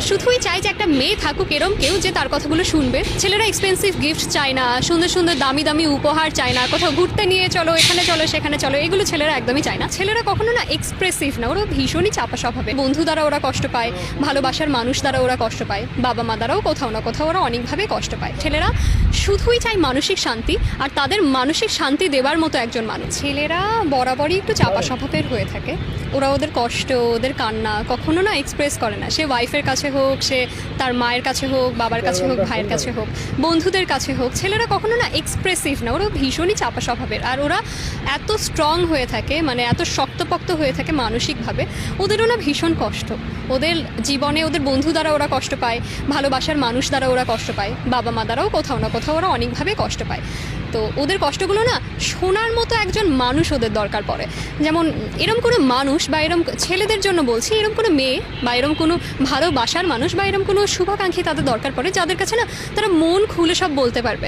শুধুই চায় যে একটা মেয়ে থাকুক এরম কেউ যে তার কথাগুলো শুনবে। ছেলেরা এক্সপেন্সিভ গিফট চায় না, সুন্দর সুন্দর দামি দামি উপহার চায় না, কোথাও ঘুরতে নিয়ে চলো, এখানে চলো সেখানে চলো, এগুলো ছেলেরা একদমই চায় না। ছেলেরা কখনো না এক্সপ্রেসিভ না, ওরা ভীষণই চাপা স্বভাবে। বন্ধু দ্বারা ওরা কষ্ট পায়, ভালোবাসার মানুষ দ্বারা ওরা কষ্ট পায়, বাবা মা দ্বারাও কোথাও না কোথাও ওরা অনেকভাবে কষ্ট পায়। ছেলেরা শুধুই চায় মানসিক শান্তি, আর তাদের মানসিক শান্তি দেবার মতো একজন মানুষ। ছেলেরা বরাবরই একটু চাপা স্বভাবের হয়ে থাকে। ওরা ওদের কষ্ট, ওদের কান্না কখনো না এক্সপ্রেস করে না। সে ওয়াইফের কাছে হোক, সে তার মায়ের কাছে হোক, বাবার কাছে হোক, ভাইয়ের কাছে হোক, বন্ধুদের কাছে হোক, ছেলেরা কখনো না এক্সপ্রেসিভ না, ওরা ভীষণই চাপা স্বভাবের। আর ওরা এত স্ট্রং হয়ে থাকে, মানে এত শক্তপোক্ত হয়ে থাকে মানসিকভাবে, ওদেরও না ভীষণ কষ্ট। ওদের জীবনে ওদের বন্ধু দ্বারা ওরা কষ্ট পায়, ভালোবাসার মানুষ দ্বারা ওরা কষ্ট পায়, বাবা মা দ্বারাও কোথাও না কোথাও ওরা অনেকভাবে কষ্ট পায়। তো ওদের কষ্টগুলো না শোনার মতো একজন মানুষ ওদের দরকার পড়ে। যেমন এরম কোনো মানুষ, বা এরম ছেলেদের জন্য বলছি, এরম কোনো মেয়ে বা এরম কোনো ভালোবাসার মানুষ বা এরম কোনো শুভাকাঙ্ক্ষী তাদের দরকার পড়ে, যাদের কাছে না তারা মন খুলে সব বলতে পারবে।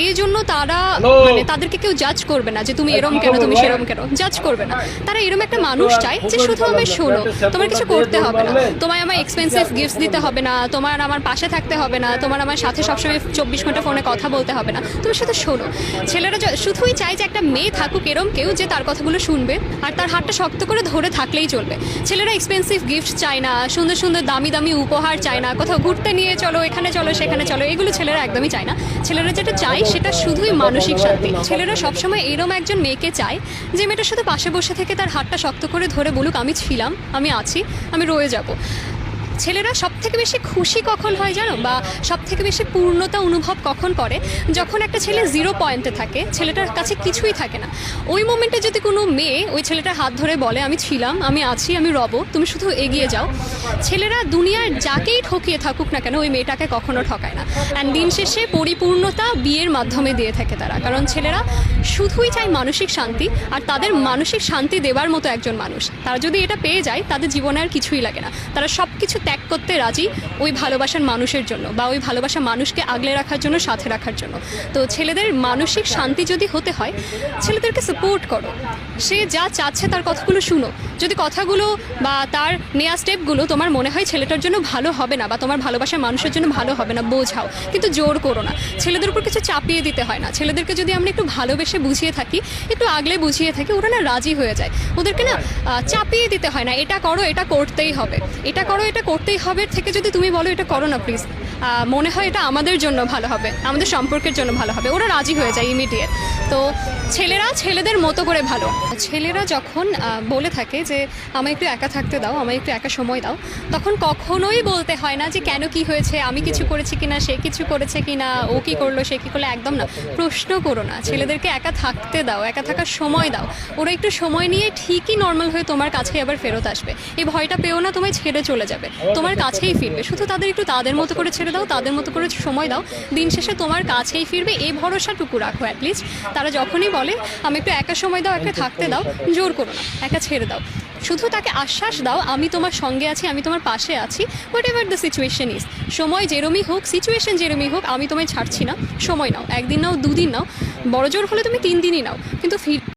এই জন্য তারা মানে তাদেরকে কেউ জাজ করবে না যে তুমি এরম কেন, তুমি সেরম কেন, জাজ করবে না। তারা এরম একটা মানুষ চায় যে শুধু আমায় শোনো, তোমার কিছু করতে হবে না, তোমায় আমার এক্সপেন্সিভ গিফটস দিতে হবে না, তোমার আমার পাশে থাকতে হবে না, তোমার আমার সাথে সবসময় 24 ঘন্টা ফোনে কথা বলতে হবে না, তুমি শুধু শোনো। ছেলেরা শুধুই চায় যে একটা মেয়ে থাকুক এরম কেউ যে তার কথাগুলো শুনবে আর তার হাতটা শক্ত করে ধরে থাকলেই চলবে। ছেলেরা এক্সপেন্সিভ গিফট চায় না, সুন্দর সুন্দর দামি দামি উপহার চায় না, কোথাও ঘুরতে নিয়ে চলো, এখানে চলো সেখানে চলো, এগুলো ছেলেরা একদমই চায় না। ছেলেরা যেটা চায় সেটা শুধুই মানসিক শান্তি। ছেলেরা সবসময় এরম একজন মেয়েকে চায় যে মেয়েটা শুধু পাশে বসে থেকে তার হাতটা শক্ত করে ধরে বলুক আমি ছিলাম, আমি আছি, আমি রয়ে যাব। ছেলেরা সবথেকে বেশি খুশি কখন হয় জানো, বা সবথেকে বেশি পূর্ণতা অনুভব কখন করে, যখন একটা ছেলে 0 পয়েন্টে থাকে, ছেলেটার কাছে কিছুই থাকে না। ওই মোমেন্টে যদি কোনো মেয়ে ওই ছেলেটার হাত ধরে বলে আমি ছিলাম, আমি আছি, আমি রব, তুমি শুধু এগিয়ে যাও, ছেলেরা দুনিয়ার যাকেই ঠকিয়ে থাকুক না কেন ওই মেয়েটাকে কখনো ঠকায় না। অ্যান্ড দিন শেষে পরিপূর্ণতা বিয়ের মাধ্যমে দিয়ে থাকে তারা, কারণ ছেলেরা শুধুই চায় মানসিক শান্তি, আর তাদের মানসিক শান্তি দেবার মতো একজন মানুষ। তারা যদি এটা পেয়ে যায় তাদের জীবনে আর কিছুই লাগে না, তারা সব কিছু ত্যাগ করতে রাজি ওই ভালোবাসার মানুষের জন্য, বা ওই ভালোবাসার মানুষকে আগলে রাখার জন্য, সাথে রাখার জন্য। তো ছেলেদের মানসিক শান্তি যদি হতে হয়, ছেলেদেরকে সাপোর্ট করো, সে যা চাচ্ছে তার কথাগুলো শুনো। যদি কথাগুলো বা তার নেওয়া স্টেপগুলো তোমার মনে হয় ছেলেটার জন্য ভালো হবে না, বা তোমার ভালোবাসার মানুষের জন্য ভালো হবে না, বোঝাও, কিন্তু জোর করো না। ছেলেদের উপর কিছু চাপিয়ে দিতে হয় না। ছেলেদেরকে যদি আমরা একটু ভালোবেসে বুঝিয়ে থাকি, একটু আগলে বুঝিয়ে থাকি, ওরা না রাজি হয়ে যায়। ওদেরকে না চাপিয়ে দিতে হয় না, এটা করো, এটা করতেই হবে, এটা করো, এটা করতেই হবে থেকে যদি তুমি বলো এটা করো না প্লিজ, মনে হয় এটা আমাদের জন্য ভালো হবে, আমাদের সম্পর্কের জন্য ভালো হবে, ওরা রাজি হয়ে যায় ইমিডিয়েট। তো ছেলেরা ছেলেদের মতো করে ভালো। ছেলেরা যখন বলে থাকে যে আমায় একটু একা থাকতে দাও, আমায় একটু একা সময় দাও, তখন কখনোই বলতে হয় না যে কেন, কি হয়েছে, আমি কিছু করেছি কিনা, সে কিছু করেছে কিনা, ও কি করলো, সে কি করলো, একদম না। প্রশ্ন করো না, ছেলেদেরকে একা থাকতে দাও, একা থাকার সময় দাও। ওরা একটু সময় নিয়ে ঠিকই নর্মাল হয়ে তোমার কাছে আবার ফেরত আসবে। এই ভয়টা পেও না তোমায় ছেড়ে চলে যাবে, তোমার কাছেই ফিরবে। শুধু তাদের একটু তাদের মতো করে ছেড়ে দাও, তাদের মতো করে সময় দাও, দিন শেষে তোমার কাছেই ফিরবে, এই ভরসাটুকু রাখো। অ্যাটলিস্ট তারা যখনই বলে আমি একটু একা সময় দাও, একা থাকতে দাও, জোর করো না, একা ছেড়ে দাও। শুধু তাকে আশ্বাস দাও আমি তোমার সঙ্গে আছি, আমি তোমার পাশে আছি, what ever the situation is. সময় যেরমই হোক, সিচুয়েশন যেরমই হোক, আমি তোমায় ছাড়ছি না। সময় নাও, 1 দিন নাও, 2 দিন নাও, বড় জোর হলে তুমি 3 দিনই নাও, কিন্তু